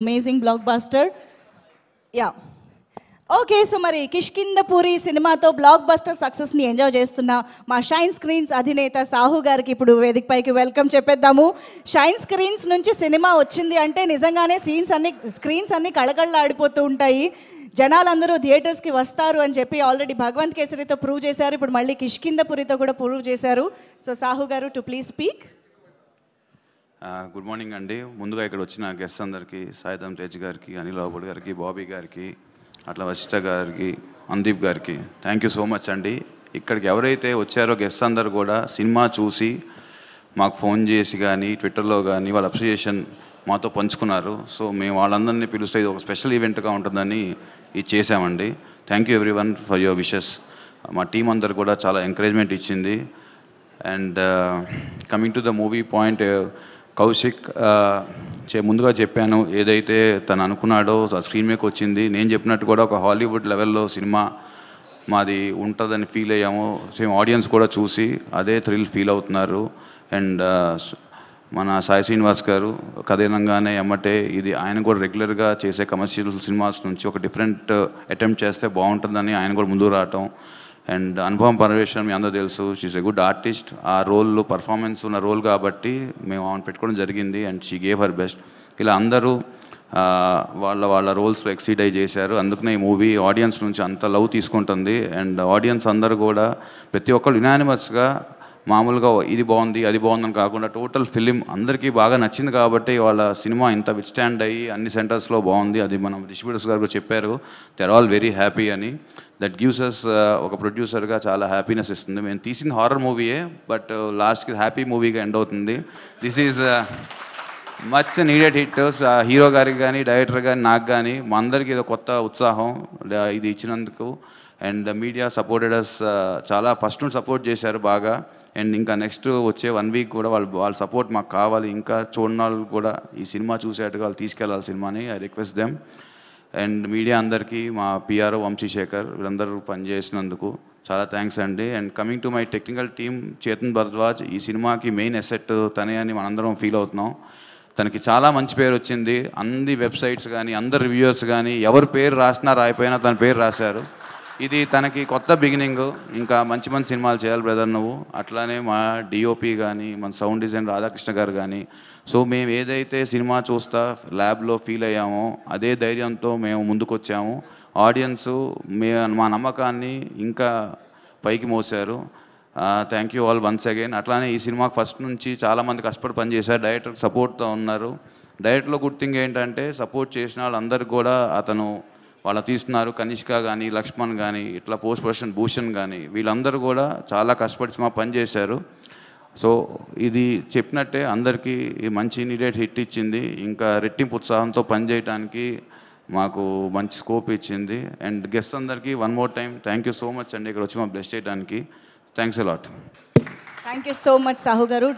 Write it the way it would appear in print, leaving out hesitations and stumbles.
Amazing block buster. Yeah okay, so మరి కిష్కింధపురి సినిమాతో block buster సక్సెస్ని ఎంజాయ్ చేస్తున్న మా షైన్ స్క్రీన్స్ అధినేత సాహు గారికి ఇప్పుడు వేదికపైకి వెల్కమ్ చెప్పేద్దాము. షైన్ స్క్రీన్స్ నుంచి సినిమా వచ్చింది అంటే నిజంగానే స్క్రీన్స్ అన్నీ కళకళలాడిపోతూ ఉంటాయి. జనాలందరూ థియేటర్స్కి వస్తారు అని చెప్పి ఆల్రెడీ భగవంత్ కేసరితో ప్రూవ్ చేశారు, ఇప్పుడు మళ్ళీ కిష్కింధపురితో కూడా ప్రూవ్ చేశారు. సో సాహు గారు to please speak. Good morning అండి. ముందుగా ఇక్కడ వచ్చిన గెస్ట్ అందరికీ, సాయిధం తేజ్ గారికి, అనిల్ రావుడ్ గారికి, బాబీ గారికి, అట్లా వశిష్ఠ గారికి, అందీప్ గారికి థ్యాంక్ యూ సో మచ్ అండి. ఇక్కడికి ఎవరైతే వచ్చారో గెస్ట్ అందరు కూడా సినిమా చూసి మాకు ఫోన్ చేసి కానీ ట్విట్టర్లో కానీ వాళ్ళ అప్రిషియేషన్ మాతో పంచుకున్నారు. సో మేము వాళ్ళందరినీ పిలుస్తే ఇది ఒక స్పెషల్ ఈవెంట్గా ఉంటుందని ఇది చేసామండి. Thank you everyone for your wishes. మా టీం అందరు కూడా చాలా ఎంకరేజ్మెంట్ ఇచ్చింది. And coming to the movie point, Kaushik ముందుగా చెప్పాను, ఏదైతే తను అనుకున్నాడో స్క్రీన్ మీదకి వచ్చింది. నేను చెప్పినట్టు కూడా ఒక హాలీవుడ్ లెవెల్లో సినిమా మాది ఉంటుందని ఫీల్ అయ్యాము. సేమ్ ఆడియన్స్ కూడా చూసి అదే థ్రిల్ ఫీల్ అవుతున్నారు. అండ్ మన సాయి శ్రీనివాస్ గారు కథనంగానే ఎమ్మటే ఇది ఆయన కూడా రెగ్యులర్గా చేసే కమర్షియల్ సినిమాస్ నుంచి ఒక డిఫరెంట్ అటెంప్ట్ చేస్తే బాగుంటుందని ఆయన కూడా ముందుకు రావటం. అండ్ అనుపమ పరమేశ్వరన్ మీ అందరూ తెలుసు, షీఈస్ ఎ గుడ్ ఆర్టిస్ట్. ఆ రోల్లో పర్ఫార్మెన్స్ ఉన్న రోల్ కాబట్టి మేము ఆమెను పెట్టుకోవడం జరిగింది. And she gave her best. ఇలా అందరూ వాళ్ళ రోల్స్లో ఎక్సీడ్ అయ్యి చేశారు. అందుకనే ఈ మూవీ ఆడియన్స్ నుంచి అంత లవ్ తీసుకుంటుంది. అండ్ ఆడియన్స్ అందరూ కూడా ప్రతి ఒక్కరు యునానిమస్గా మామూలుగా ఇది బాగుంది అది బాగుందని కాకుండా టోటల్ ఫిలిం అందరికీ బాగా నచ్చింది కాబట్టి వాళ్ళ సినిమా ఇంత విత్స్టాండ్ అయ్యి అన్ని సెంటర్స్లో బాగుంది. అది మనం డిస్ట్రిబ్యూటర్స్ గారు కూడా చెప్పారు, they are all very happy అని. దట్ గివ్స్ అస్ ఒక ప్రొడ్యూసర్గా చాలా హ్యాపీనెస్ ఇస్తుంది. మేము తీసిన హారర్ మూవీయే, బట్ లాస్ట్కి హ్యాపీ మూవీగా ఎండ్ అవుతుంది. This is much needed hit. Hero గారికి కానీ డైరెక్టర్ కానీ నాకు కానీ మా అందరికీ ఇది కొత్త ఉత్సాహం ఇది ఇచ్చినందుకు. అండ్ మీడియా సపోర్టెడ్ అస్, చాలా ఫస్ట్ నుండి సపోర్ట్ చేశారు బాగా. అండ్ ఇంకా నెక్స్ట్ వచ్చే 1 వీక్ కూడా వాళ్ళ సపోర్ట్ మాకు కావాలి. ఇంకా చూడని వాళ్ళు కూడా ఈ సినిమా చూసేట్టుగా వాళ్ళు తీసుకెళ్ళాలి సినిమాని. I request them. And media అందరికీ, మా పిఆర్ఓ వంశీశేఖర్ వీళ్ళందరూ పనిచేసినందుకు చాలా థ్యాంక్స్ అండి. And coming to my technical team, Chetan Bharadwaj ఈ సినిమాకి మెయిన్ అసెట్ తనే అని మనందరం ఫీల్ అవుతున్నాం. తనకి చాలా మంచి పేరు వచ్చింది. అన్ని వెబ్సైట్స్ కానీ అందరు రివ్యూవర్స్ కానీ ఎవరి పేరు రాసినా రాయిపోయినా తన పేరు రాశారు. ఇది తనకి కొత్త బిగినింగ్. ఇంకా మంచి మంచి సినిమాలు చేయాలి బ్రదర్ నువ్వు. అట్లానే మా డిఓపి కానీ మన సౌండ్ డిజైన్ రాధాకృష్ణ గారు కానీ. సో మేము ఏదైతే సినిమా చూస్తా ల్యాబ్లో ఫీల్ అయ్యామో అదే ధైర్యంతో మేము ముందుకు వచ్చాము. ఆడియన్స్ మా నమ్మకాన్ని ఇంకా పైకి మోసారు. Thank you all once again. అట్లానే ఈ సినిమాకి ఫస్ట్ నుంచి చాలామంది కష్టపడి పనిచేశారు, డైరెక్టర్ సపోర్ట్తో ఉన్నారు. డైరెక్టర్లో గుడ్ థింగ్ ఏంటంటే సపోర్ట్ చేసిన వాళ్ళందరికీ కూడా అతను వాళ్ళు తీస్తున్నారు. కనిష్క కానీ లక్ష్మణ్ కానీ ఇట్లా పోస్ట్ ప్రొడక్షన్ భూషణ్ కానీ వీళ్ళందరూ కూడా చాలా కష్టపడి సినిమా పనిచేశారు. సో ఇది చెప్పినట్టే అందరికీ మంచి నీడెడ్ హిట్ ఇచ్చింది. ఇంకా రెట్టింపు ఉత్సాహంతో పనిచేయడానికి మాకు మంచి స్కోప్ ఇచ్చింది. అండ్ గెస్ట్ అందరికీ one more time thank you so much అండి, ఇక్కడ వచ్చి మా బ్లెస్ చేయడానికి. Thanks a lot. Thank you so much Sahu గారు.